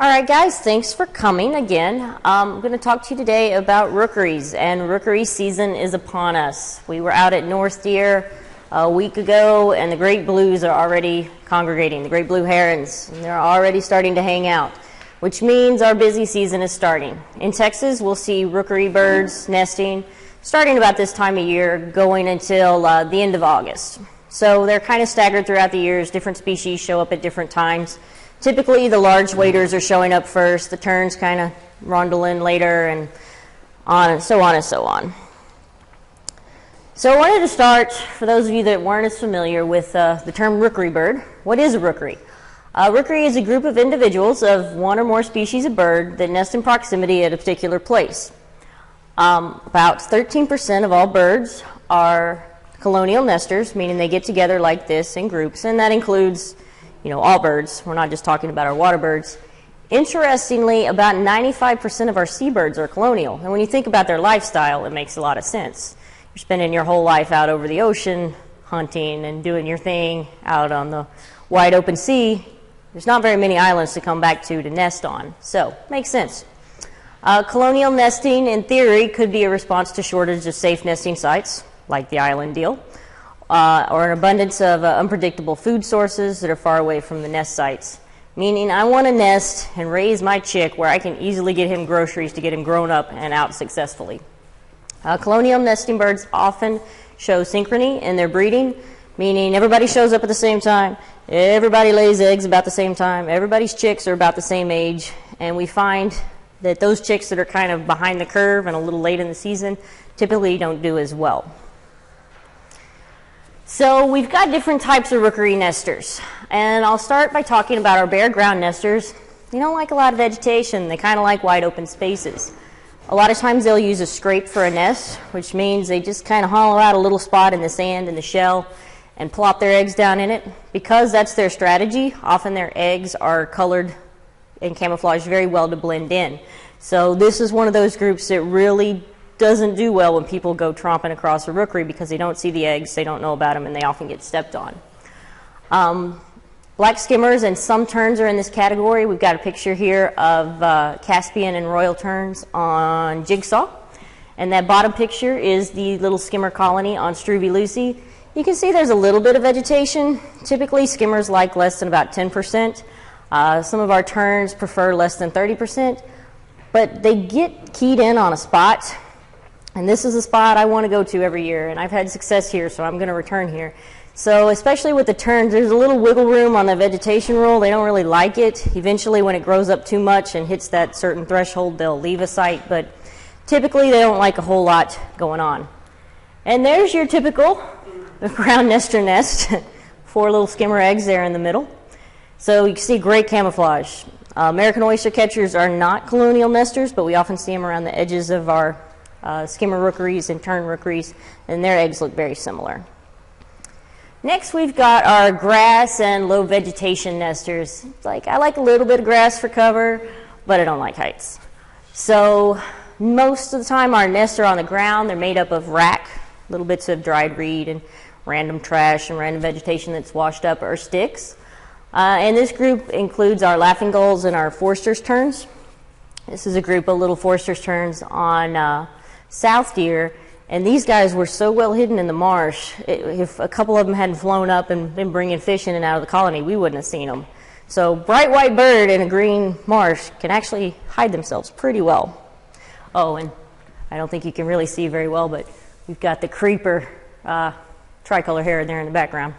All right, guys, thanks for coming again. I'm going to talk to you today about rookeries, and rookery season is upon us. We were out at North Deer a week ago, and the great blues are already congregating, the great blue herons, and they're already starting to hang out, which means our busy season is starting. In Texas, we'll see rookery birds nesting starting about this time of year, going until the end of August. So they're kind of staggered throughout the years. Different species show up at different times. Typically, the large waders are showing up first, the terns kind of rondel in later, and on and so on and so on. So I wanted to start, for those of you that weren't as familiar with the term rookery bird. What is a rookery? A rookery is a group of individuals of one or more species of bird that nest in proximity at a particular place. About 13% of all birds are colonial nesters, meaning they get together like this in groups, and that includes all birds. We're not just talking about our water birds. Interestingly, about 95% of our seabirds are colonial. And when you think about their lifestyle, it makes a lot of sense. You're spending your whole life out over the ocean, hunting and doing your thing out on the wide open sea. There's not very many islands to come back to nest on. So, makes sense. Colonial nesting, in theory, could be a response to shortage of safe nesting sites, like the island deal. Or an abundance of unpredictable food sources that are far away from the nest sites. Meaning I want to nest and raise my chick where I can easily get him groceries to get him grown up and out successfully. Colonial nesting birds often show synchrony in their breeding, meaning everybody shows up at the same time, everybody lays eggs about the same time, everybody's chicks are about the same age, and we find that those chicks that are kind of behind the curve and a little late in the season typically don't do as well. So we've got different types of rookery nesters, and I'll start by talking about our bare ground nesters. They don't like a lot of vegetation. They kind of like wide open spaces. A lot of times they'll use a scrape for a nest, which means they just kind of hollow out a little spot in the sand in the shell and plop their eggs down in it. Because that's their strategy, often their eggs are colored and camouflaged very well to blend in. So this is one of those groups that really doesn't do well when people go tromping across a rookery because they don't see the eggs, they don't know about them, and they often get stepped on. Black skimmers and some terns are in this category. We've got a picture here of Caspian and royal terns on Jigsaw. And that bottom picture is the little skimmer colony on Struve Lucy. You can see there's a little bit of vegetation. Typically, skimmers like less than about 10%. Some of our terns prefer less than 30%. But they get keyed in on a spot. And this is a spot I want to go to every year, and I've had success here, so I'm going to return here. So especially with the terns, there's a little wiggle room on the vegetation roll. They don't really like it. Eventually, when it grows up too much and hits that certain threshold, they'll leave a site, but typically they don't like a whole lot going on. And there's your typical ground nester nest. 4 little skimmer eggs there in the middle. So you can see great camouflage. American oyster catchers are not colonial nesters, but we often see them around the edges of our skimmer rookeries and tern rookeries, and their eggs look very similar. Next, we've got our grass and low vegetation nesters. I like a little bit of grass for cover, but I don't like heights. So most of the time our nests are on the ground. They're made up of rack, little bits of dried reed and random trash and random vegetation that's washed up, or sticks. And this group includes our laughing gulls and our Forster's terns. This is a group of little Forster's terns on South Deer, and these guys were so well hidden in the marsh, if a couple of them hadn't flown up and been bringing fish in and out of the colony, we wouldn't have seen them. So bright white bird in a green marsh can actually hide themselves pretty well. Oh, and I don't think you can really see very well, but we've got the creeper tricolor heron there in the background.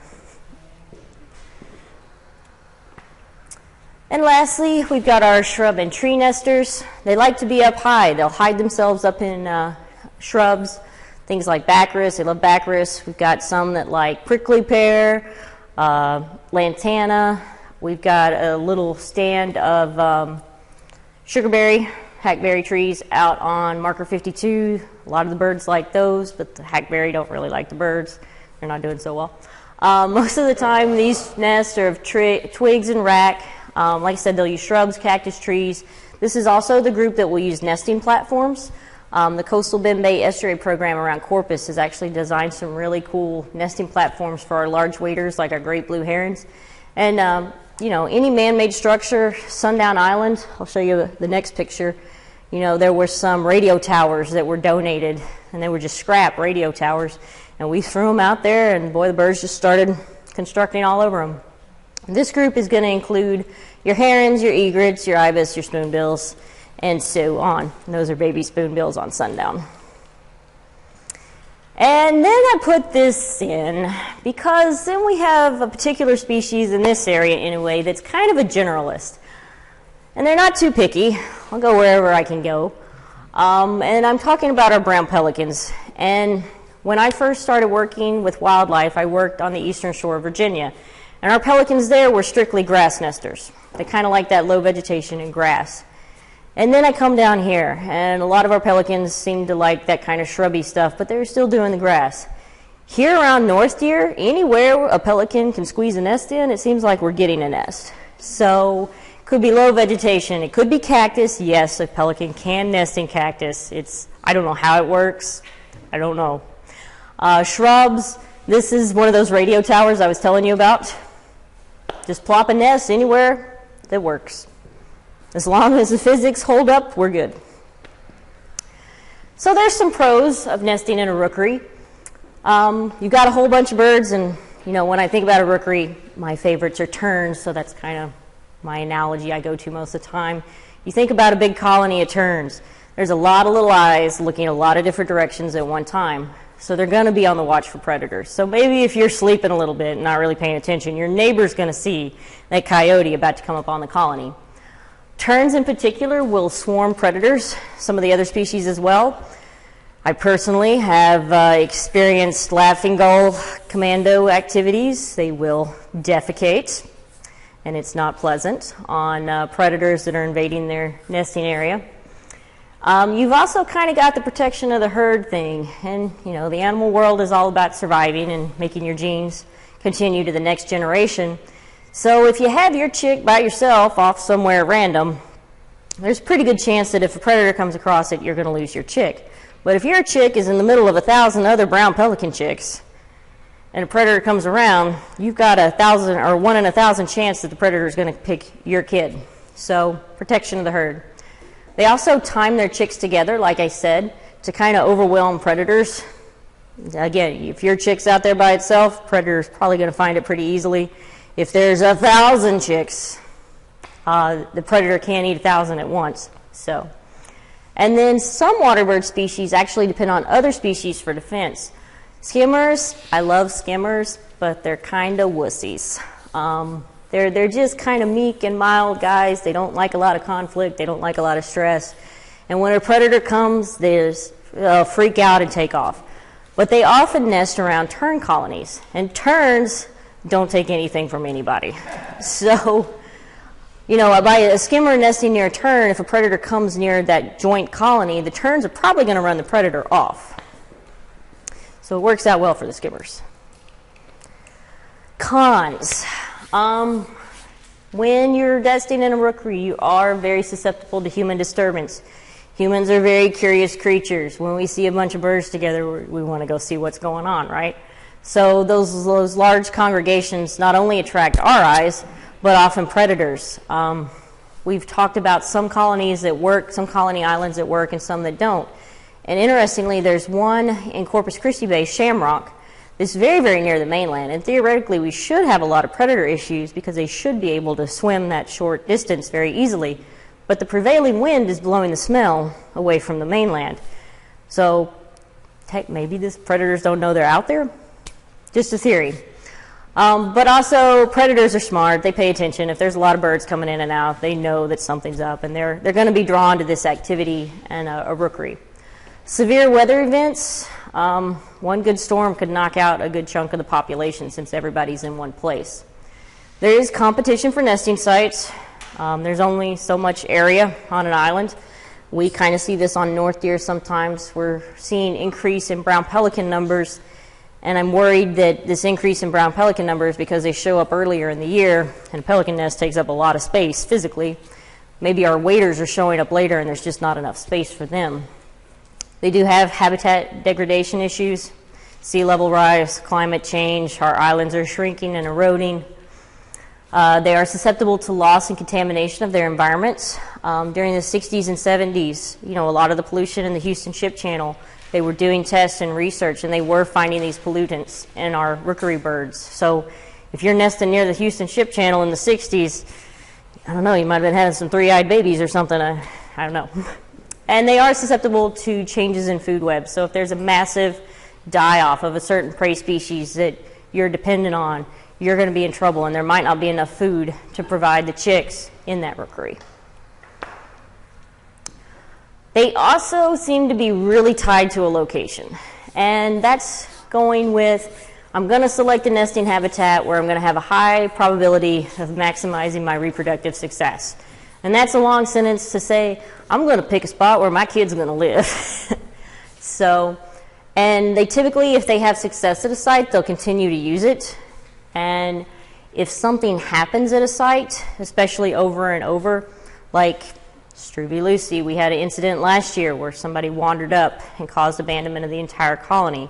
And lastly, we've got our shrub and tree nesters. They like to be up high. They'll hide themselves up in shrubs, things like baccharis. They love baccharis. We've got some that like prickly pear, lantana. We've got a little stand of sugarberry, hackberry trees out on Marker 52. A lot of the birds like those, but the hackberry don't really like the birds. They're not doing so well. Most of the time, these nests are of twigs and rack. Like I said, they'll use shrubs, cactus trees. This is also the group that will use nesting platforms. The Coastal Bend Bay Estuary Program around Corpus has actually designed some really cool nesting platforms for our large waders, like our great blue herons. And you know, any man-made structure, Sundown Island, I'll show you the next picture. You know, there were some radio towers that were donated, and they were just scrap radio towers, and we threw them out there, and boy, the birds just started constructing all over them. This group is going to include your herons, your egrets, your ibis, your spoonbills, and so on. And those are baby spoonbills on Sundown. And then I put this in because then we have a particular species in this area anyway that's kind of a generalist. And they're not too picky. I'll go wherever I can go. And I'm talking about our brown pelicans. And when I first started working with wildlife, I worked on the eastern shore of Virginia. And our pelicans there were strictly grass nesters. They kind of like that low vegetation and grass. And then I come down here, and a lot of our pelicans seem to like that kind of shrubby stuff, but they're still doing the grass. Here around North Deer, anywhere a pelican can squeeze a nest in, it seems like we're getting a nest. So it could be low vegetation. It could be cactus. Yes, a pelican can nest in cactus. I don't know how it works. I don't know. Shrubs. This is one of those radio towers I was telling you about. Just plop a nest anywhere that works. As long as the physics hold up, we're good. So there's some pros of nesting in a rookery. You've got a whole bunch of birds, and you know, when I think about a rookery, my favorites are terns, so that's kind of my analogy I go to most of the time. You think about a big colony of terns. There's a lot of little eyes looking a lot of different directions at one time. So they're going to be on the watch for predators. So maybe if you're sleeping a little bit and not really paying attention, your neighbor's going to see that coyote about to come up on the colony. Terns in particular will swarm predators, some of the other species as well. I personally have experienced laughing gull commando activities. They will defecate, and it's not pleasant, on predators that are invading their nesting area. You've also kind of got the protection of the herd thing, and you know, the animal world is all about surviving and making your genes continue to the next generation. So if you have your chick by yourself off somewhere random, there's a pretty good chance that if a predator comes across it, you're going to lose your chick. But if your chick is in the middle of 1,000 other brown pelican chicks, and a predator comes around, you've got 1,000 or 1 in 1,000 chance that the predator is going to pick your kid. So protection of the herd. They also time their chicks together, like I said, to kind of overwhelm predators. Again, if your chick's out there by itself, predator's probably going to find it pretty easily. If there's 1,000 chicks, the predator can't eat 1,000 at once. So, and then some waterbird species actually depend on other species for defense. Skimmers, I love skimmers, but they're kind of wussies. They're just kind of meek and mild guys. They don't like a lot of conflict. They don't like a lot of stress. And when a predator comes, they'll freak out and take off. But they often nest around tern colonies, and terns don't take anything from anybody. So, you know, by a skimmer nesting near a tern, if a predator comes near that joint colony, the terns are probably going to run the predator off. So it works out well for the skimmers. Cons. When you're nesting in a rookery, you are very susceptible to human disturbance. Humans are very curious creatures. When we see a bunch of birds together, we want to go see what's going on, right? So those large congregations not only attract our eyes, but often predators. We've talked about some colonies that work, some colony islands that work, and some that don't. And interestingly, there's one in Corpus Christi Bay, Shamrock, that's very, very near the mainland. And theoretically, we should have a lot of predator issues because they should be able to swim that short distance very easily. But the prevailing wind is blowing the smell away from the mainland. So heck, maybe these predators don't know they're out there. Just a theory. But also, predators are smart. They pay attention. If there's a lot of birds coming in and out, they know that something's up, and they're going to be drawn to this activity and a rookery. Severe weather events. One good storm could knock out a good chunk of the population since everybody's in one place. There is competition for nesting sites. There's only so much area on an island. We kind of see this on North Deer sometimes. We're seeing increase in brown pelican numbers, and I'm worried that this increase in brown pelican numbers because they show up earlier in the year, and a pelican nest takes up a lot of space physically. Maybe our waders are showing up later and there's just not enough space for them. They do have habitat degradation issues, sea level rise, climate change, our islands are shrinking and eroding. They are susceptible to loss and contamination of their environments. During the 60s and 70s, a lot of the pollution in the Houston Ship Channel, they were doing tests and research, and they were finding these pollutants in our rookery birds. So if you're nesting near the Houston Ship Channel in the 60s, I don't know, you might have been having some three-eyed babies or something. I don't know. And they are susceptible to changes in food webs. So if there's a massive die-off of a certain prey species that you're dependent on, you're going to be in trouble, and there might not be enough food to provide the chicks in that rookery. They also seem to be really tied to a location, and that's going with, I'm going to select a nesting habitat where I'm going to have a high probability of maximizing my reproductive success. And that's a long sentence to say, I'm going to pick a spot where my kid's going to live. And they typically, if they have success at a site, they'll continue to use it. And if something happens at a site, especially over and over, like Struve Lucy, we had an incident last year where somebody wandered up and caused abandonment of the entire colony.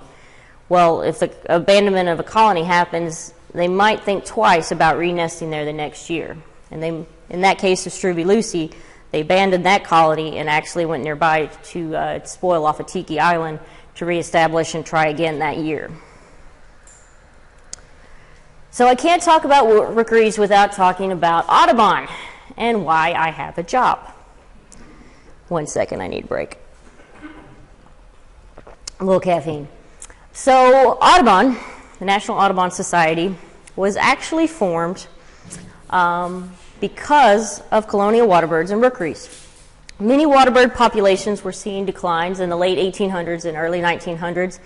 Well, if the abandonment of a colony happens, they might think twice about re-nesting there the next year. And in that case of Struve Lucy, they abandoned that colony and actually went nearby to spoil off a Tiki Island to reestablish and try again that year. So I can't talk about rookeries without talking about Audubon and why I have a job. 1 second, I need a break. A little caffeine. So Audubon, the National Audubon Society, was actually formed because of colonial waterbirds and rookeries. Many waterbird populations were seeing declines in the late 1800s and early 1900s,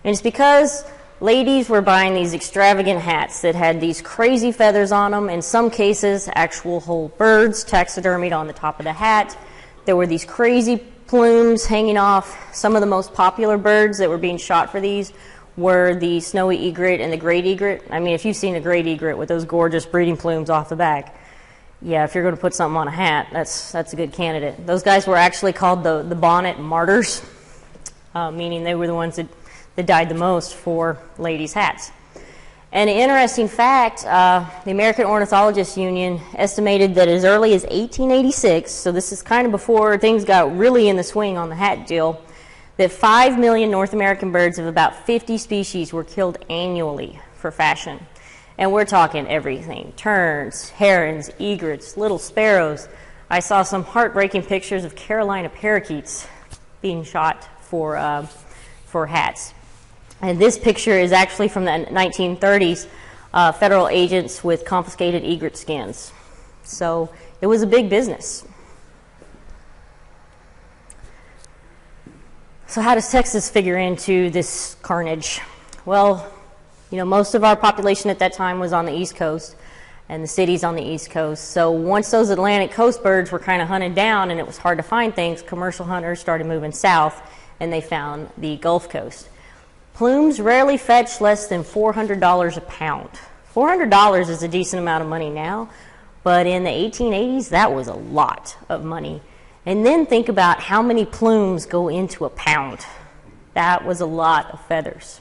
and it's because ladies were buying these extravagant hats that had these crazy feathers on them, in some cases actual whole birds taxidermied on the top of the hat. There were these crazy plumes hanging off. Some of the most popular birds that were being shot for these were the snowy egret and the great egret. I mean, if you've seen a great egret with those gorgeous breeding plumes off the back, yeah, if you're going to put something on a hat, that's a good candidate. Those guys were actually called the bonnet martyrs, meaning they were the ones that died the most for ladies' hats. And an interesting fact, the American Ornithologists Union estimated that as early as 1886, so this is kind of before things got really in the swing on the hat deal, that 5 million North American birds of about 50 species were killed annually for fashion. And we're talking everything: terns, herons, egrets, little sparrows. I saw some heartbreaking pictures of Carolina parakeets being shot for hats. And this picture is actually from the 1930s, federal agents with confiscated egret skins. So it was a big business. So how does Texas figure into this carnage? Well, most of our population at that time was on the East Coast, and the cities on the East Coast. So once those Atlantic coast birds were kind of hunted down and it was hard to find things, commercial hunters started moving south, and they found the Gulf Coast. Plumes rarely fetch less than $400 a pound. $400 is a decent amount of money now, but in the 1880s, that was a lot of money. And then think about how many plumes go into a pound. That was a lot of feathers.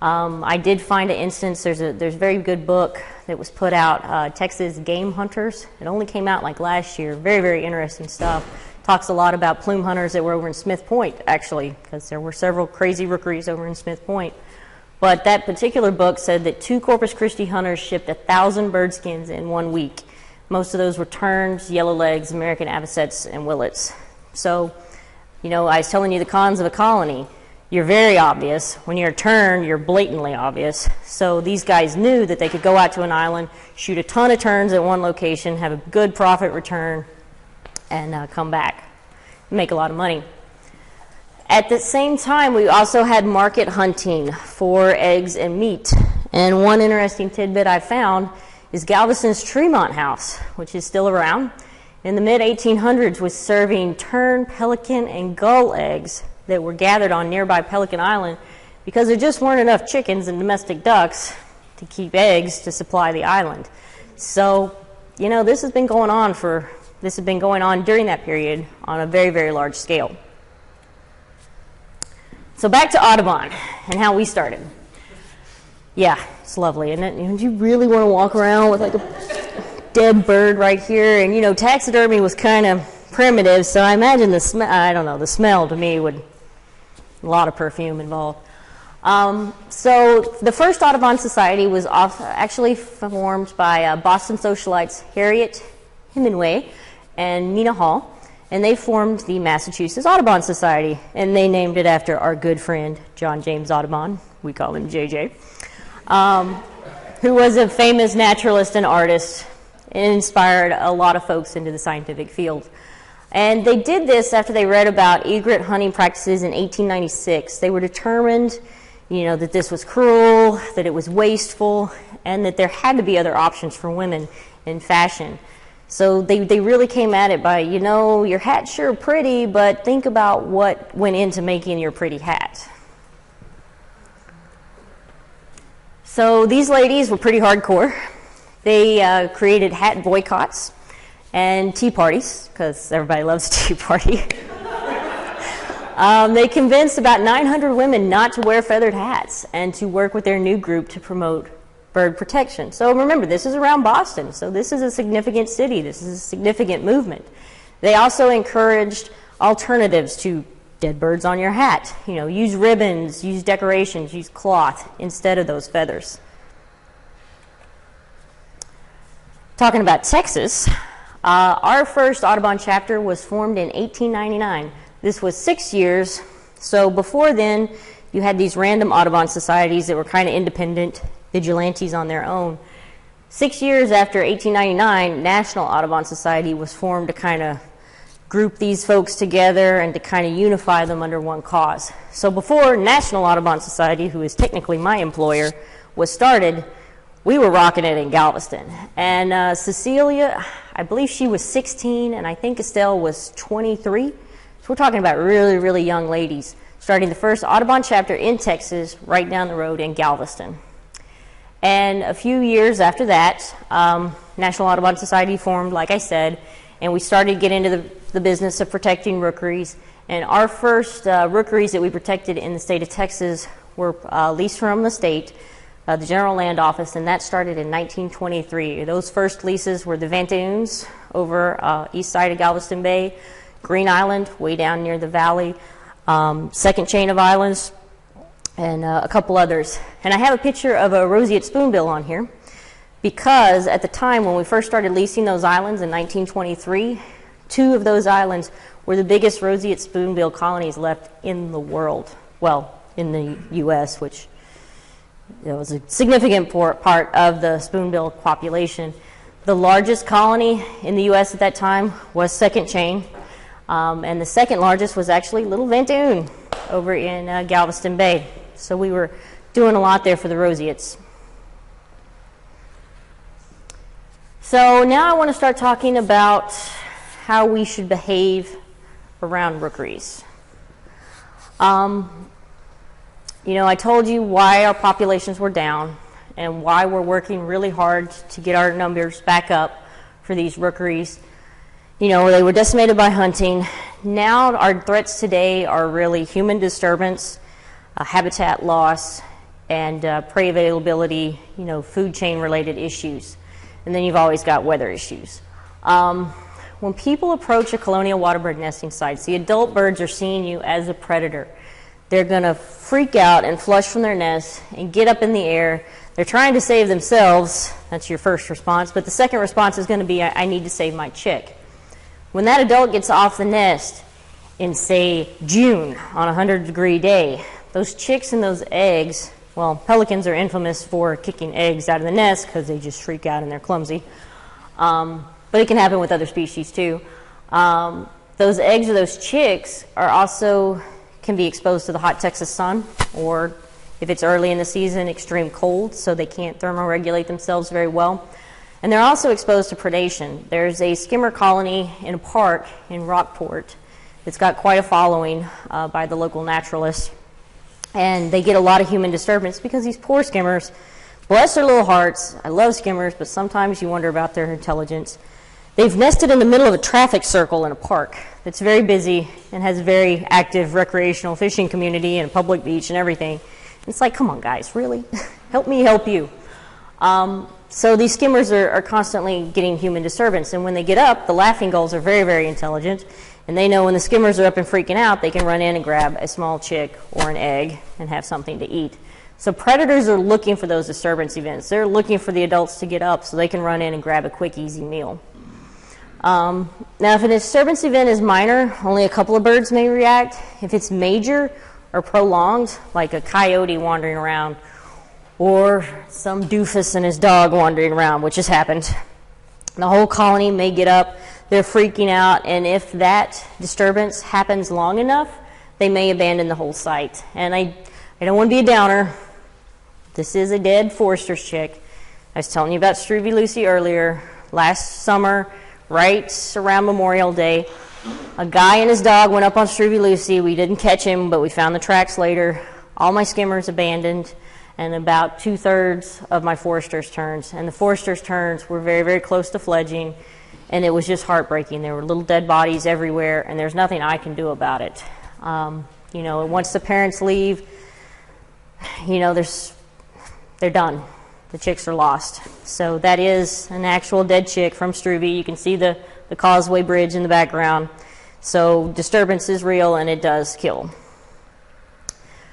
I did find an instance, there's a very good book that was put out, Texas Game Hunters. It only came out like last year. Very, very interesting stuff. Talks a lot about plume hunters that were over in Smith Point, actually, because there were several crazy rookeries over in Smith Point. But that particular book said that 2 Corpus Christi hunters shipped 1,000 bird skins in 1 week. Most of those were terns, yellowlegs, American avocets, and willets. So, I was telling you the cons of a colony. You're very obvious. When you're a tern, you're blatantly obvious. So these guys knew that they could go out to an island, shoot a ton of terns at one location, have a good profit return, and come back, make a lot of money. At the same time, we also had market hunting for eggs and meat. And one interesting tidbit I found is Galveston's Tremont House, which is still around, in the mid-1800s was serving tern, pelican, and gull eggs that were gathered on nearby Pelican Island because there just weren't enough chickens and domestic ducks to keep eggs to supply the island. So, this has been going on during that period on a very, very large scale. So back to Audubon and how we started. Yeah, it's lovely, isn't it? You really want to walk around with like dead bird right here, and taxidermy was kind of primitive, so I imagine the smell to me would, a lot of perfume involved. So the first Audubon Society was actually formed by Boston socialites Harriet Hemingway and Nina Hall, and they formed the Massachusetts Audubon Society, and they named it after our good friend John James Audubon. We call him JJ, who was a famous naturalist and artist and inspired a lot of folks into the scientific field. And they did this after they read about egret hunting practices in 1896. They were determined, that this was cruel, that it was wasteful, and that there had to be other options for women in fashion. So they really came at it by, your hat's sure pretty, but think about what went into making your pretty hat. So these ladies were pretty hardcore. They created hat boycotts and tea parties, because everybody loves a tea party. They convinced about 900 women not to wear feathered hats and to work with their new group to promote bird protection. So remember, this is around Boston, so this is a significant city. This is a significant movement. They also encouraged alternatives to dead birds on your hat. Use ribbons, use decorations, use cloth instead of those feathers. Talking about Texas, our first Audubon chapter was formed in 1899. This was 6 years. So before then, you had these random Audubon societies that were kind of independent, vigilantes on their own. 6 years after 1899, National Audubon Society was formed to kind of group these folks together and to kind of unify them under one cause. So before National Audubon Society, who is technically my employer, was started, we were rocking it in Galveston. And Cecilia, I believe she was 16, and I think Estelle was 23. So we're talking about really, really young ladies, starting the first Audubon chapter in Texas, right down the road in Galveston. And a few years after that, National Audubon Society formed, like I said, and we started to get into the business of protecting rookeries. And our first rookeries that we protected in the state of Texas were leased from the state, the General Land Office, and that started in 1923. Those first leases were the Vantoons over east side of Galveston Bay, Green Island, way down near the valley, second chain of islands, and a couple others. And I have a picture of a roseate spoonbill on here because at the time when we first started leasing those islands in 1923, 2 of those islands were the biggest roseate spoonbill colonies left in the world. Well, in the U.S., which was a significant part of the spoonbill population. The largest colony in the U.S. at that time was second chain, and the second largest was actually Little Vantoon over in Galveston Bay. So we were doing a lot there for the roseates. So now I want to start talking about how we should behave around rookeries. I told you why our populations were down and why we're working really hard to get our numbers back up for these rookeries. They were decimated by hunting. Now our threats today are really human disturbance, habitat loss, and prey availability, food chain related issues. And then you've always got weather issues. When people approach a colonial waterbird nesting site, the adult birds are seeing you as a predator. They're going to freak out and flush from their nests and get up in the air. They're trying to save themselves. That's your first response. But the second response is going to be, I need to save my chick. When that adult gets off the nest in, say, June on a 100-degree day, those chicks and those eggs, well, pelicans are infamous for kicking eggs out of the nest because they just freak out and they're clumsy. But it can happen with other species too. Those eggs or those chicks are also can be exposed to the hot Texas sun, or if it's early in the season, extreme cold, so they can't thermoregulate themselves very well. And they're also exposed to predation. There's a skimmer colony in a park in Rockport. It's got quite a following by the local naturalists. And they get a lot of human disturbance because these poor skimmers, bless their little hearts, I love skimmers, but sometimes you wonder about their intelligence. They've nested in the middle of a traffic circle in a park that's very busy and has a very active recreational fishing community and a public beach and everything. It's like, come on, guys, really? Help me help you. So these skimmers are constantly getting human disturbance, and when they get up, the laughing gulls are very, very intelligent, and they know when the skimmers are up and freaking out, they can run in and grab a small chick or an egg and have something to eat. So predators are looking for those disturbance events. They're looking for the adults to get up so they can run in and grab a quick, easy meal. Now, if a disturbance event is minor, only a couple of birds may react. If it's major or prolonged, like a coyote wandering around, or some doofus and his dog wandering around, which has happened, the whole colony may get up. They're freaking out, and if that disturbance happens long enough, they may abandon the whole site. And I don't want to be a downer. This is a dead Forster's chick. I was telling you about Struve Lucy earlier. Last summer, right around Memorial Day, a guy and his dog went up on Struve Lucy. We didn't catch him, but we found the tracks later. All my skimmers abandoned, and about 2/3 of my Forster's terns. And the Forster's terns were very, very close to fledging, and it was just heartbreaking. There were little dead bodies everywhere, and there's nothing I can do about it. You know, once the parents leave, you know, they're done. The chicks are lost. So that is an actual dead chick from Struve. You can see the Causeway Bridge in the background. So disturbance is real, and it does kill.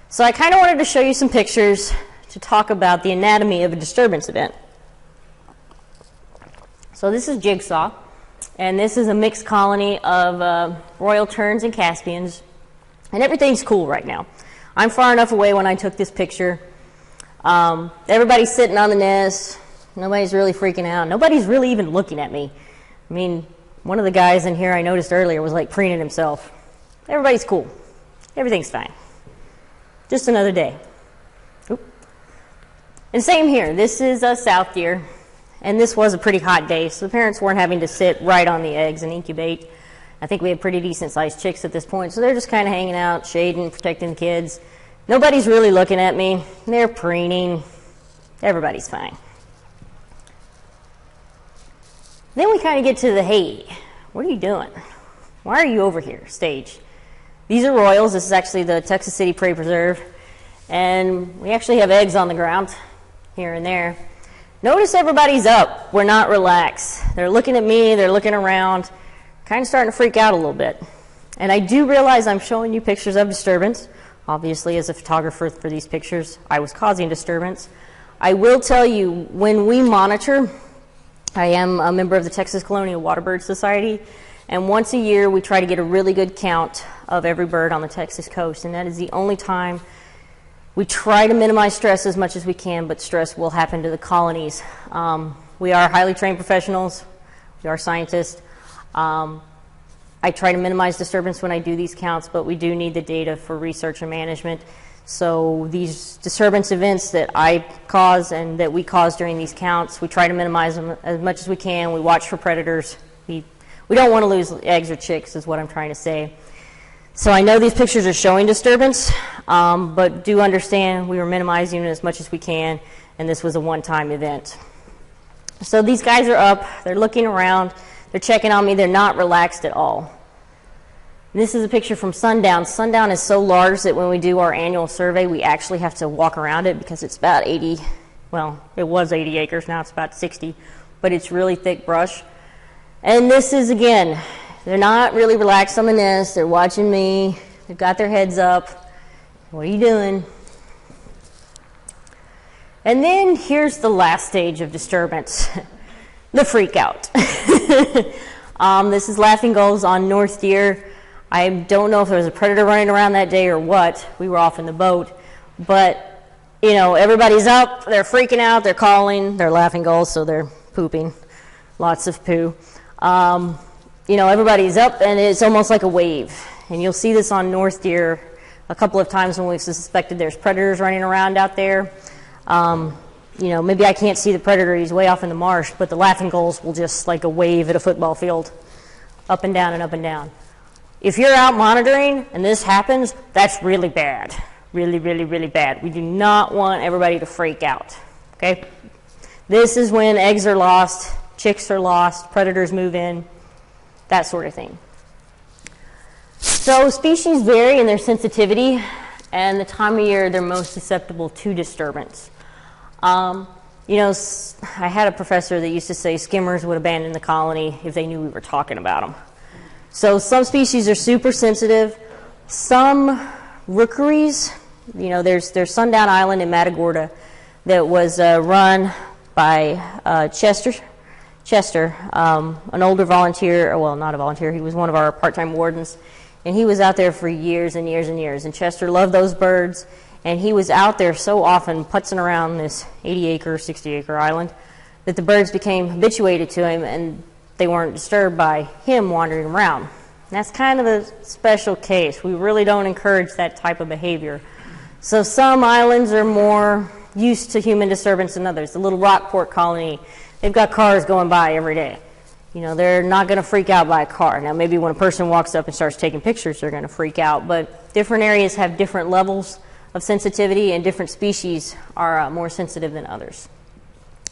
So I kind of wanted to show you some pictures to talk about the anatomy of a disturbance event. So this is Jigsaw, and this is a mixed colony of royal terns and Caspians, and everything's cool right now. I'm far enough away when I took this picture. Everybody's sitting on the nest. Nobody's really freaking out. Nobody's really even looking at me. I mean, one of the guys in here I noticed earlier was like preening himself. Everybody's cool. Everything's fine. Just another day. Oop. And same here. This is a South deer, and this was a pretty hot day, so the parents weren't having to sit right on the eggs and incubate. I think we had pretty decent sized chicks at this point, so they're just kind of hanging out, shading, protecting the kids. Nobody's really looking at me. They're preening. Everybody's fine. Then we kind of get to the, hey, what are you doing? Why are you over here stage? These are royals. This is actually the Texas City Prairie Preserve. And we actually have eggs on the ground here and there. Notice everybody's up. We're not relaxed. They're looking at me. They're looking around. Kind of starting to freak out a little bit. And I do realize I'm showing you pictures of disturbance. Obviously, as a photographer for these pictures, I was causing disturbance. I will tell you, when we monitor, I am a member of the Texas Colonial Waterbird Society, and once a year we try to get a really good count of every bird on the Texas coast, and that is the only time we try to minimize stress as much as we can, but stress will happen to the colonies. We are highly trained professionals. We are scientists. I try to minimize disturbance when I do these counts, but we do need the data for research and management. So these disturbance events that I cause and that we cause during these counts, we try to minimize them as much as we can. We watch for predators. We don't want to lose eggs or chicks is what I'm trying to say. So I know these pictures are showing disturbance, but do understand we were minimizing it as much as we can, and this was a one-time event. So these guys are up. They're looking around. They're checking on me. They're not relaxed at all. This is a picture from Sundown. Sundown is so large that when we do our annual survey, we actually have to walk around it because it's about 80, well, it was 80 acres. Now it's about 60, but it's really thick brush. And this is, again, they're not really relaxed on the nest. They're watching me. They've got their heads up. What are you doing? And then here's the last stage of disturbance. The freak out. This is laughing gulls on North Deer. I don't know if there was a predator running around that day or what. We were off in the boat. But, you know, everybody's up. They're freaking out. They're calling. They're laughing gulls, so they're pooping. Lots of poo. You know, everybody's up, and it's almost like a wave. And you'll see this on North Deer a couple of times when we've suspected there's predators running around out there. You know, maybe I can't see the predator, he's way off in the marsh, but the laughing gulls will just like a wave at a football field, up and down and up and down. If you're out monitoring and this happens, that's really bad. Really, really, really bad. We do not want everybody to freak out, okay? This is when eggs are lost, chicks are lost, predators move in, that sort of thing. So species vary in their sensitivity and the time of year they're most susceptible to disturbance. You know, I had a professor that used to say skimmers would abandon the colony if they knew we were talking about them. So some species are super sensitive. Some rookeries, you know, there's Sundown Island in Matagorda that was run by Chester, an older volunteer, well, not a volunteer, he was one of our part-time wardens, and he was out there for years and years and years, and Chester loved those birds, and he was out there so often putzing around this 80-acre, 60-acre island that the birds became habituated to him, and they weren't disturbed by him wandering around. And that's kind of a special case. We really don't encourage that type of behavior. So some islands are more used to human disturbance than others. The little Rockport colony, they've got cars going by every day. You know, they're not going to freak out by a car. Now, maybe when a person walks up and starts taking pictures, they're going to freak out. But different areas have different levels of sensitivity, and different species are more sensitive than others.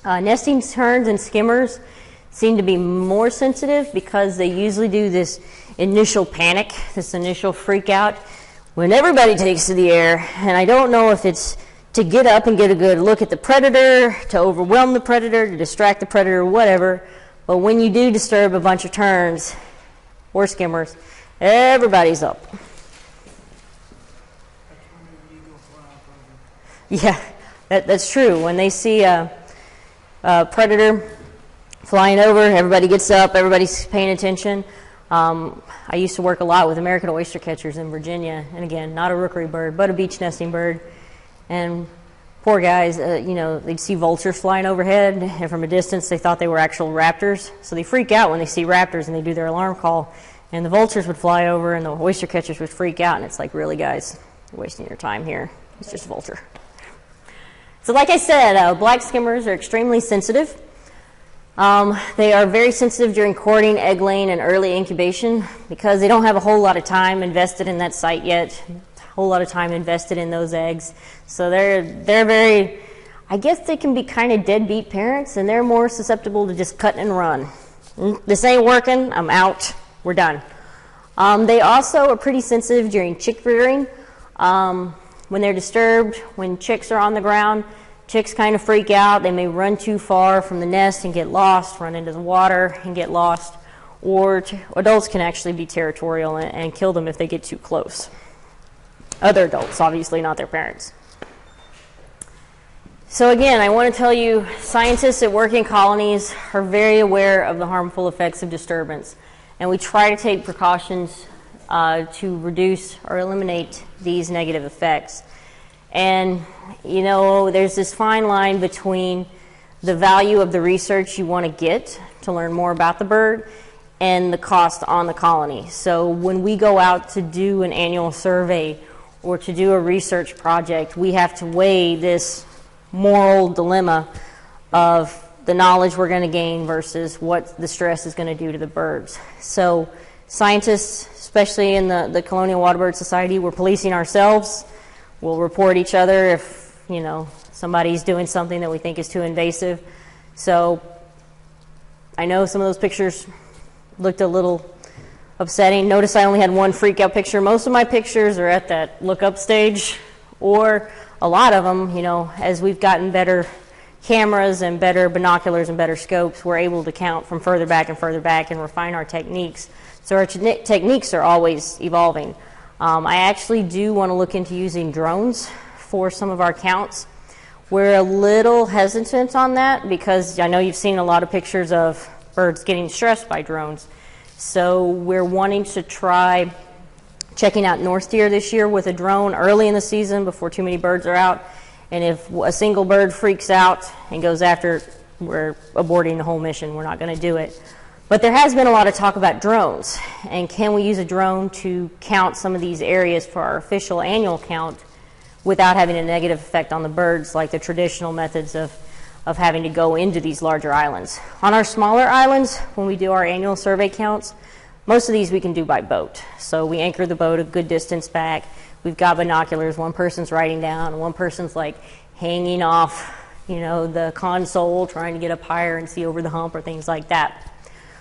Nesting terns and skimmers seem to be more sensitive because they usually do this initial panic, this initial freak out when everybody takes to the air. And I don't know if it's to get up and get a good look at the predator, to overwhelm the predator, to distract the predator, whatever. But when you do disturb a bunch of terns or skimmers, everybody's up. Yeah, that's true. When they see a predator flying over, everybody gets up, everybody's paying attention. I used to work a lot with American oyster catchers in Virginia, and again, not a rookery bird, but a beach nesting bird. And poor guys, you know, they'd see vultures flying overhead, and from a distance they thought they were actual raptors. So they freak out when they see raptors, and they do their alarm call, and the vultures would fly over, and the oyster catchers would freak out, and it's like, really, guys, you're wasting your time here. It's just a vulture. So like I said, black skimmers are extremely sensitive. They are very sensitive during courting, egg laying, and early incubation because they don't have a whole lot of time invested in that site yet, a whole lot of time invested in those eggs. So they're very, I guess they can be kind of deadbeat parents, and they're more susceptible to just cut and run. This ain't working, I'm out, we're done. They also are pretty sensitive during chick rearing. When they're disturbed, when chicks are on the ground, chicks kind of freak out. They may run too far from the nest and get lost, run into the water and get lost, or adults can actually be territorial and kill them if they get too close. Other adults, obviously not their parents. So again, I want to tell you, scientists that work in colonies are very aware of the harmful effects of disturbance, and we try to take precautions to reduce or eliminate these negative effects. And, you know, there's this fine line between the value of the research you want to get to learn more about the bird and the cost on the colony. So when we go out to do an annual survey or to do a research project, we have to weigh this moral dilemma of the knowledge we're going to gain versus what the stress is going to do to the birds. So scientists, especially in the Colonial Waterbird Society, we're policing ourselves. We'll report each other if, you know, somebody's doing something that we think is too invasive. So I know some of those pictures looked a little upsetting. Notice I only had one freak out picture. Most of my pictures are at that look up stage, or a lot of them, you know, as we've gotten better cameras and better binoculars and better scopes, we're able to count from further back and refine our techniques. So our techniques are always evolving. I actually do want to look into using drones for some of our counts. We're a little hesitant on that because I know you've seen a lot of pictures of birds getting stressed by drones. So we're wanting to try checking out North deer this year with a drone early in the season before too many birds are out. And if a single bird freaks out and goes after, we're aborting the whole mission. We're not going to do it. But there has been a lot of talk about drones, and can we use a drone to count some of these areas for our official annual count without having a negative effect on the birds like the traditional methods of having to go into these larger islands. On our smaller islands, when we do our annual survey counts, most of these we can do by boat. So we anchor the boat a good distance back. We've got binoculars. One person's writing down, one person's like hanging off, you know, the console, trying to get up higher and see over the hump or things like that.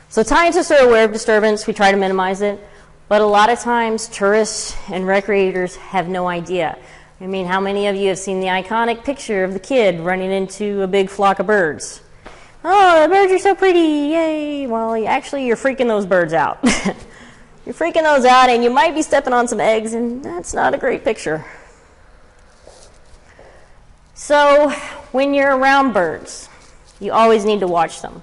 So scientists are aware of disturbance. We try to minimize it. But a lot of times, tourists and recreators have no idea. I mean, how many of you have seen the iconic picture of the kid running into a big flock of birds? Oh, the birds are so pretty, yay. Well, actually, you're freaking those birds out. You're freaking those out, and you might be stepping on some eggs, and that's not a great picture. So, when you're around birds, you always need to watch them.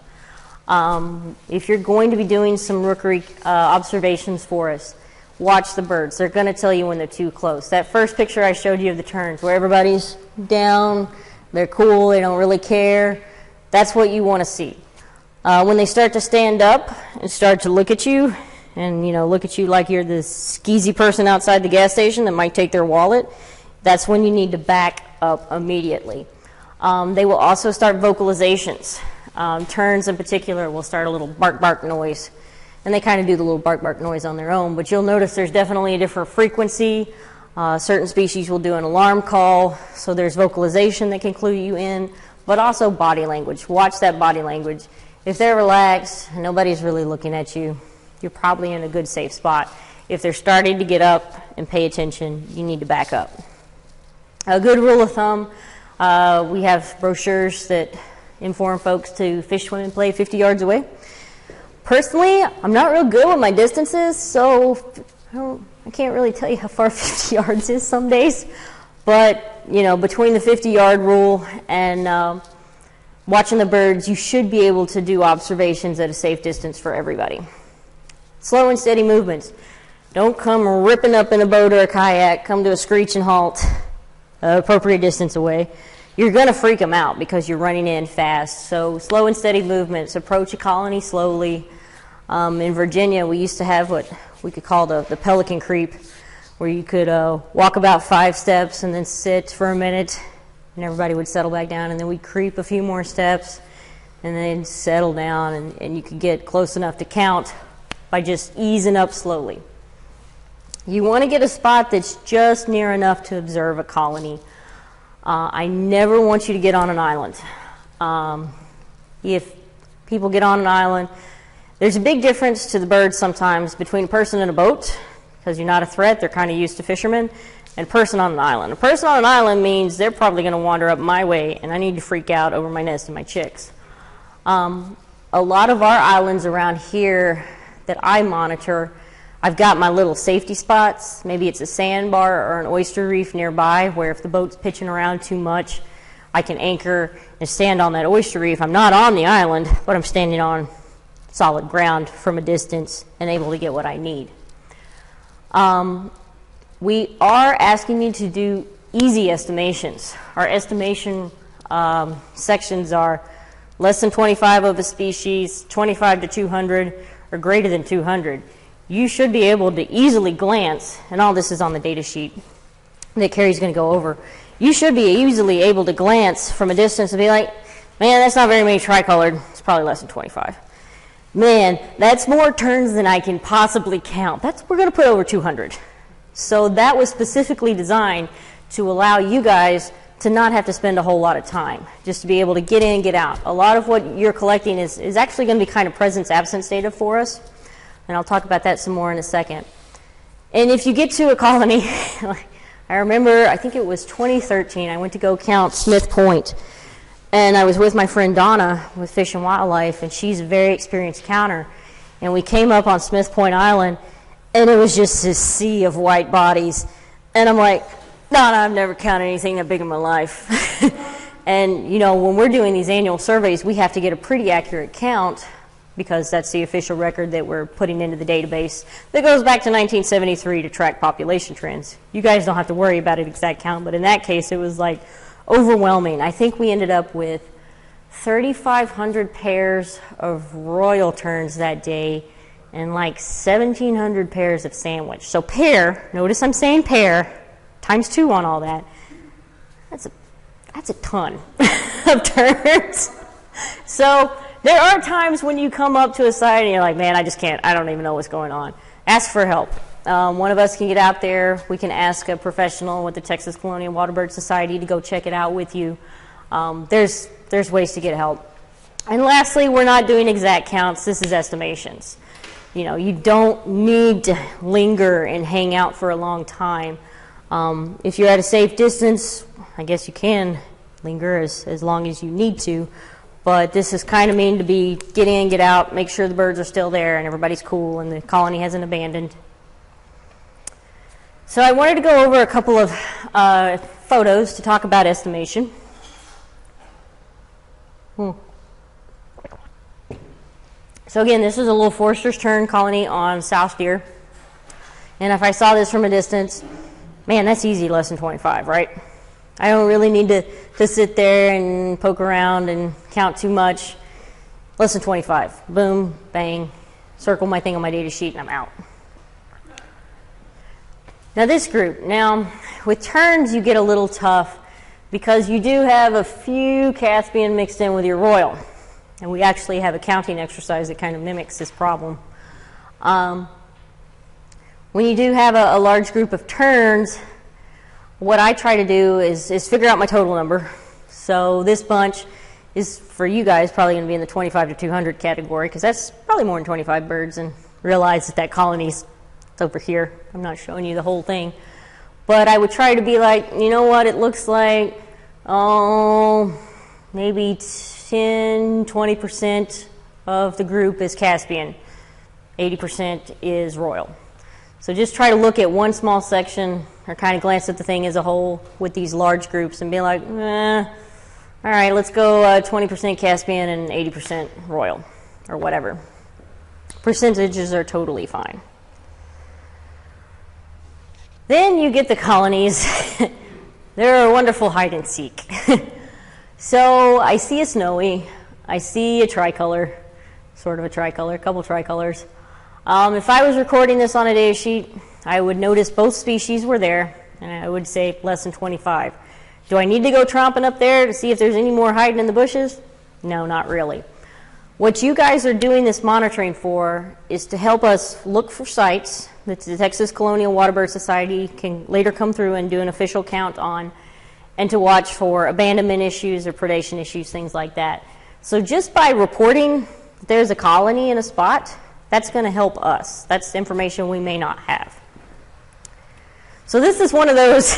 If you're going to be doing some rookery observations for us, watch the birds. They're going to tell you when they're too close. That first picture I showed you of the terns, where everybody's down, they're cool, they don't really care, that's what you want to see. When they start to stand up and start to look at you, and look at you like you're this skeezy person outside the gas station that might take their wallet, that's when you need to back up immediately. They will also start vocalizations. Terns in particular will start a little bark bark noise, and they kind of do the little bark bark noise on their own, but you'll notice there's definitely a different frequency. Certain species will do an alarm call, so there's vocalization that can clue you in, but also body language. Watch that body language. If they're relaxed and nobody's really looking at you, you're probably in a good safe spot. If they're starting to get up and pay attention, you need to back up. A good rule of thumb, we have brochures that inform folks to fish, swim, and play 50 yards away. Personally, I'm not real good with my distances, so I can't really tell you how far 50 yards is some days. But, between the 50-yard rule and watching the birds, you should be able to do observations at a safe distance for everybody. Slow and steady movements. Don't come ripping up in a boat or a kayak. Come to a screeching halt, appropriate distance away. You're going to freak them out because you're running in fast. So slow and steady movements. Approach a colony slowly. In Virginia, we used to have what we could call the pelican creep, where you could walk about 5 steps and then sit for a minute, and everybody would settle back down, and then we'd creep a few more steps and then settle down, and you could get close enough to count by just easing up slowly. You want to get a spot that's just near enough to observe a colony. I never want you to get on an island. If people get on an island, there's a big difference to the birds sometimes between a person and a boat, because you're not a threat, they're kind of used to fishermen, and a person on an island. A person on an island means they're probably going to wander up my way, and I need to freak out over my nest and my chicks. A lot of our islands around here that I monitor, I've got my little safety spots. Maybe it's a sandbar or an oyster reef nearby, where if the boat's pitching around too much, I can anchor and stand on that oyster reef. I'm not on the island, but I'm standing on solid ground from a distance and able to get what I need. We are asking you to do easy estimations. Our estimation sections are less than 25 of a species, 25 to 200, or greater than 200. You should be able to easily glance, and all this is on the data sheet that Carrie's going to go over. You should be easily able to glance from a distance and be like, man, that's not very many tricolored. It's probably less than 25. Man, that's more terns than I can possibly count. We're going to put over 200. So that was specifically designed to allow you guys to not have to spend a whole lot of time, just to be able to get in, get out. A lot of what you're collecting is actually going to be kind of presence-absence data for us, and I'll talk about that some more in a second. And if you get to a colony, I remember, I think it was 2013, I went to go count Smith Point, and I was with my friend Donna with Fish and Wildlife, and she's a very experienced counter, and we came up on Smith Point Island, and it was just this sea of white bodies, and I'm like, Donna, I've never counted anything that big in my life. And when we're doing these annual surveys, we have to get a pretty accurate count, because that's the official record that we're putting into the database that goes back to 1973 to track population trends. You guys don't have to worry about an exact count, but in that case, it was like overwhelming. I think we ended up with 3,500 pairs of royal terns that day and like 1,700 pairs of sandwich. So pair, notice I'm saying pair, times 2 on all that. That's a ton of terns. So there are times when you come up to a site and you're like, man, I just can't, I don't even know what's going on. Ask for help. One of us can get out there. We can ask a professional with the Texas Colonial Waterbird Society to go check it out with you. There's ways to get help. And lastly, we're not doing exact counts. This is estimations. You don't need to linger and hang out for a long time. If you're at a safe distance, I guess you can linger as long as you need to, but this is kind of mean to be get in, get out, make sure the birds are still there and everybody's cool and the colony hasn't abandoned. So I wanted to go over a couple of photos to talk about estimation. So again, this is a little Forster's Tern colony on South Deer. And if I saw this from a distance, man, that's easy, less than 25, right? I don't really need to sit there and poke around and count too much. Less than 25. Boom, bang, circle my thing on my data sheet, and I'm out. Now this group, now with terns you get a little tough because you do have a few Caspian mixed in with your royal. And we actually have a counting exercise that kind of mimics this problem. When you do have a large group of terns, what I try to do is figure out my total number. So this bunch is, for you guys, probably going to be in the 25 to 200 category, because that's probably more than 25 birds, and realize that colony's it's over here. I'm not showing you the whole thing. But I would try to be like, you know what, it looks like, maybe 10, 20% of the group is Caspian. 80% is royal. So just try to look at one small section or kind of glance at the thing as a whole with these large groups and be like, all right, let's go 20% Caspian and 80% royal or whatever. Percentages are totally fine. Then you get the colonies. They're a wonderful hide and seek. So I see a snowy, I see a tricolor, sort of a tricolor, a couple tricolors. If I was recording this on a data sheet, I would notice both species were there, and I would say less than 25. Do I need to go tromping up there to see if there's any more hiding in the bushes? No, not really. What you guys are doing this monitoring for is to help us look for sites that the Texas Colonial Waterbird Society can later come through and do an official count on, and to watch for abandonment issues or predation issues, things like that. So just by reporting that there's a colony in a spot, that's going to help us. That's information we may not have. So this is one of those,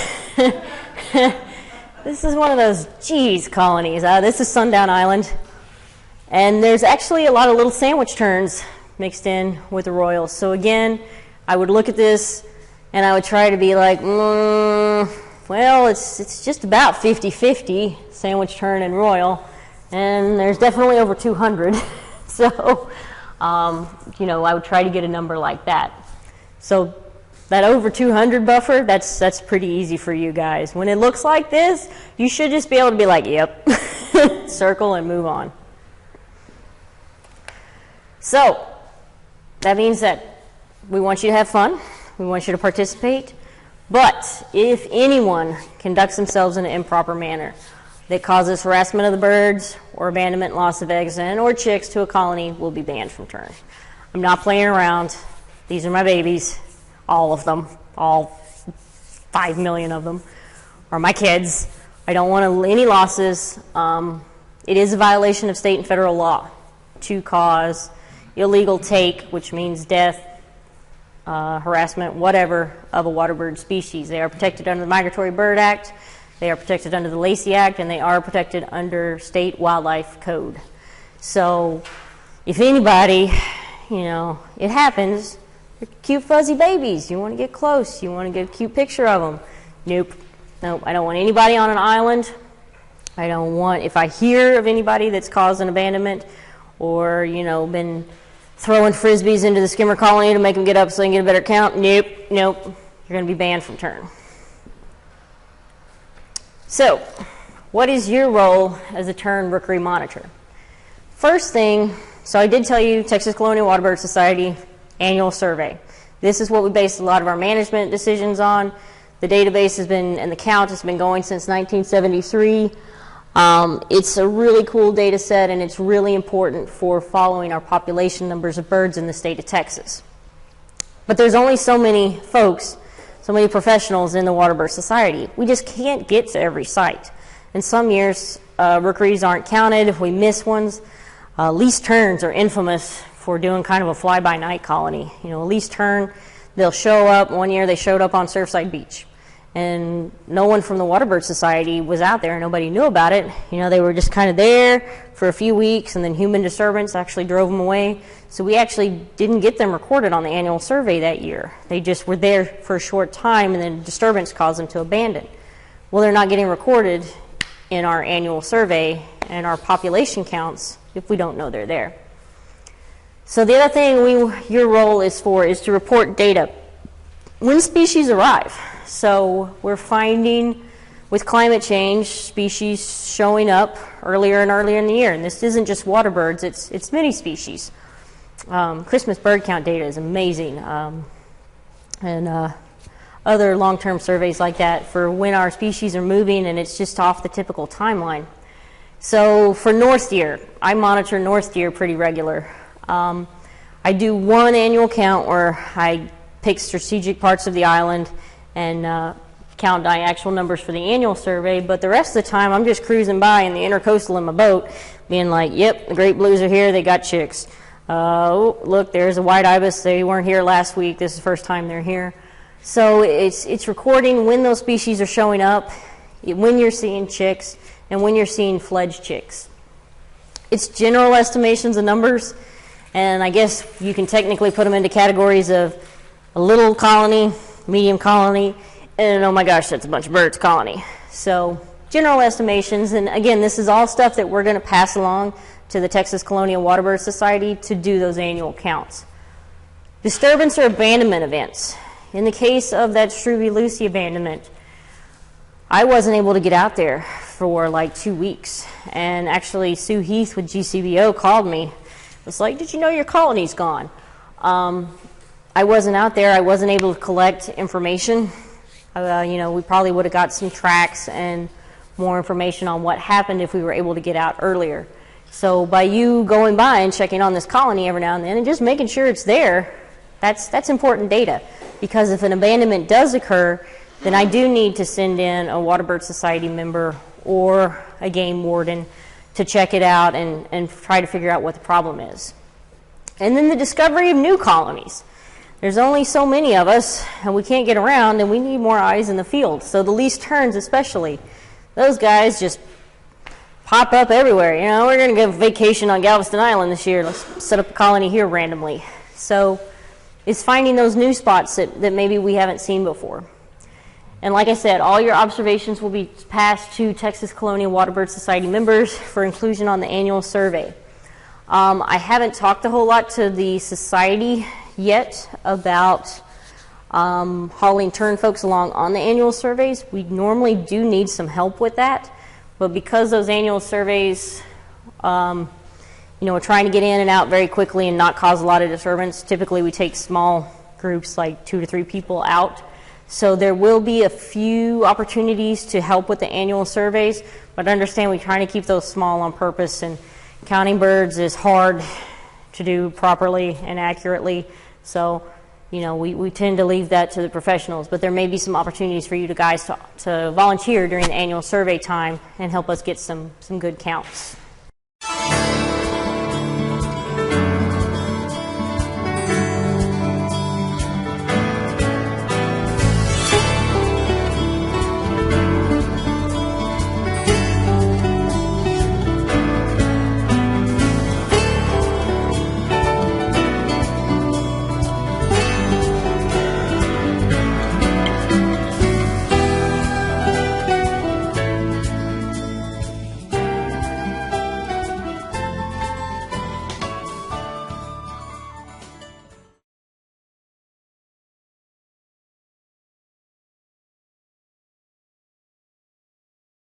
geez, colonies. This is Sundown Island. And there's actually a lot of little sandwich terns mixed in with the royals. So again, I would look at this and I would try to be like, well, it's just about 50-50, sandwich tern and royal. And there's definitely over 200. So, you know, I would try to get a number like that. So that over 200 buffer, that's pretty easy for you guys. When it looks like this, you should just be able to be like, yep, circle and move on. So that means that we want you to have fun. We want you to participate. But if anyone conducts themselves in an improper manner that causes harassment of the birds or abandonment, loss of eggs and or chicks to a colony, will be banned from tern. I'm not playing around. These are my babies, all of them, all 5 million of them are my kids. I don't want any losses. It is a violation of state and federal law to cause illegal take, which means death, harassment, whatever, of a waterbird species. They are protected under the Migratory Bird Act, they are protected under the Lacey Act, and they are protected under state wildlife code. So if anybody, you know, it happens, they're cute fuzzy babies, you want to get close, you want to get a cute picture of them. Nope, I don't want anybody on an island. I don't want, if I hear of anybody that's caused an abandonment or, you know, been throwing frisbees into the skimmer colony to make them get up so they can get a better count, nope, you're going to be banned from tern. So, what is your role as a tern rookery monitor? First thing, so I did tell you Texas Colonial Waterbird Society annual survey. This is what we base a lot of our management decisions on. The database has been, and the count has been going since 1973. It's a really cool data set, and it's really important for following our population numbers of birds in the state of Texas. But there's only so many folks, so many professionals in the Waterbird Society. We just can't get to every site. And some years, rookeries aren't counted. If we miss ones, least terns are infamous for doing kind of a fly-by-night colony. You know, a least tern, they'll show up. One year they showed up on Surfside Beach. and no one from the Waterbird Society was out there. Nobody knew about it. You know, they were just kind of there for a few weeks, and then human disturbance actually drove them away. So we actually didn't get them recorded on the annual survey that year. They just were there for a short time, and then disturbance caused them to abandon. Well, they're not getting recorded in our annual survey and our population counts if we don't know they're there. So the other thing your role is to report data when species arrive. So we're finding with climate change species showing up earlier and earlier in the year, and this isn't just waterbirds, it's many species. Christmas bird count data is amazing, and other long-term surveys like that for when our species are moving, and it's just off the typical timeline. So for North Deer, I monitor North Deer pretty regular. I do one annual count where I pick strategic parts of the island and count my actual numbers for the annual survey, but the rest of the time I'm just cruising by in the intercoastal in my boat, being like, yep, the great blues are here, they got chicks. Oh, look, there's a white ibis, they weren't here last week, this is the first time they're here. So it's recording when those species are showing up, when you're seeing chicks, and when you're seeing fledged chicks. It's general estimations of numbers, and I guess you can technically put them into categories of a little colony, medium colony, and oh my gosh, that's a bunch of birds colony. So general estimations, and again, this is all stuff that we're going to pass along to the Texas Colonial Waterbird Society to do those annual counts. Disturbance or abandonment events. In the case of that Struve Lucy abandonment, I wasn't able to get out there for like 2 weeks, and actually Sue Heath with GCBO called me. It was like, did you know your colony's gone? I wasn't out there. I wasn't able to collect information. You know, we probably would have got some tracks and more information on what happened if we were able to get out earlier. So by you going by and checking on this colony every now and then and just making sure it's there, that's important data. Because if an abandonment does occur, then I do need to send in a Waterbird Society member or a game warden to check it out and try to figure out what the problem is. And then the discovery of new colonies. There's only so many of us, and we can't get around, and we need more eyes in the field. So the least terns especially, those guys just pop up everywhere. You know, we're going to go vacation on Galveston Island this year. Let's set up a colony here randomly. So it's finding those new spots that maybe we haven't seen before. And like I said, all your observations will be passed to Texas Colonial Waterbird Society members for inclusion on the annual survey. I haven't talked a whole lot to the society yet about hauling tern folks along on the annual surveys. We normally do need some help with that, but because those annual surveys, you know, we're trying to get in and out very quickly and not cause a lot of disturbance. Typically, we take small groups, like 2 to 3 people out. So there will be a few opportunities to help with the annual surveys, but understand we're trying to keep those small on purpose, and counting birds is hard to do properly and accurately. So, you know, we tend to leave that to the professionals, but there may be some opportunities for you guys to volunteer during the annual survey time and help us get some good counts.